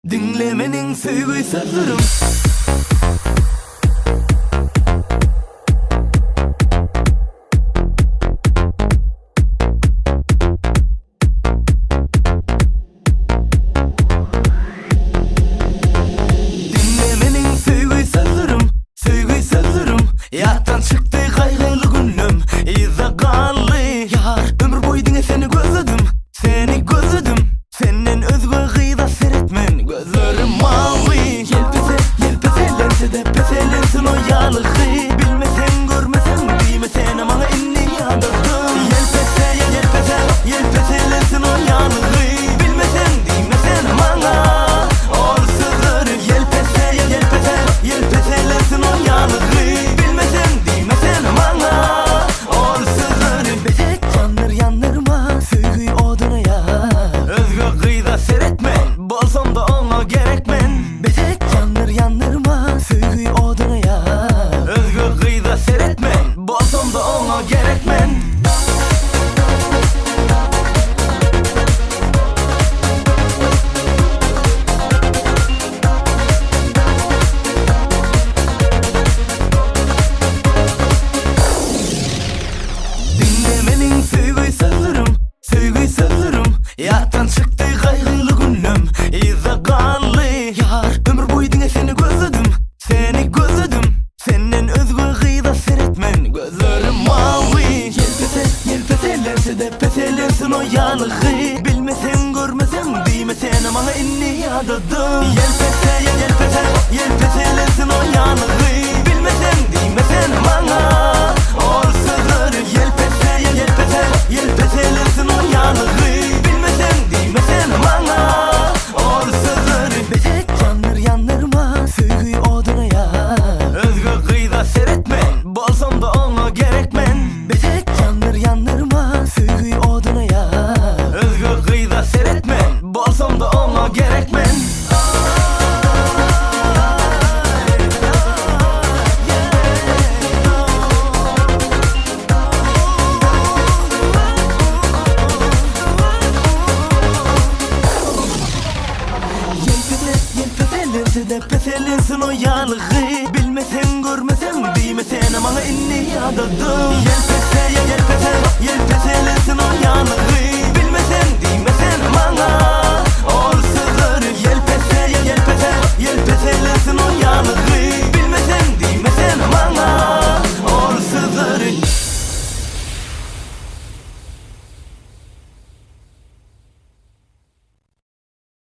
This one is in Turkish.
Dinlemenin sevgi sözlerim. Dinlemenin sevgi sözlerim, sevgi sözlerim. Yattan çıktı kaygılı günüm, iza kallı yar. Ömür boyu dine seni gözledim, seni gözledim. Senden özgü gıyda seyretmen, gözlerim mavi. Yelpese lense de peselensin o yalığı. Bilmesen görmesen bilmesen ama inni yadırdım. Yelpese lensin o yalığı. Bilmesen bilmesen bana ol sızır. Yelpese lensin o yalığı. Bilmesen bilmesen bana ol sızır. Betek yanır yanırma sevgi oduna ya. Özgü gıyda seyretmen, bolsam da ona gerekmen. Betek yanır yanırma sevgi oduna ya. Özgü gıyda seyretmen, bolsam da ona gerekmen. Dinlemenin sevgi sözlerim, sevgi sözlerim. Yattan çıktı kaygılı günüm, iza kallı yar. Ömür boyu dine seni gözledim, seni gözledim. Senden özgü gıyda seyretmen, gözlerim mavi. Yelpese lense de peselensin o yalığı. Bilmesen görmesen bilmesen ama inni yadadım. Yelpese lensin o yalığı. Bilmesen bilmesen bana ol sızır. Yelpese lensin o yalığı. Bilmesen bilmesen bana ol sızır. Betek yanır yanırma sevgi oduna ya. Özgü gıyda seyretmen, bolsam da ona gerekmen. Betek yanır yanırma sevgi oduna ya. Özgü gıyda seyretmen, bolsam da ona gerekmen. Yelpese lense de peselensin o yalığı. Bilmesen görmesen bilmesen ama inni yadadım. Yelpese lensin o yalığı.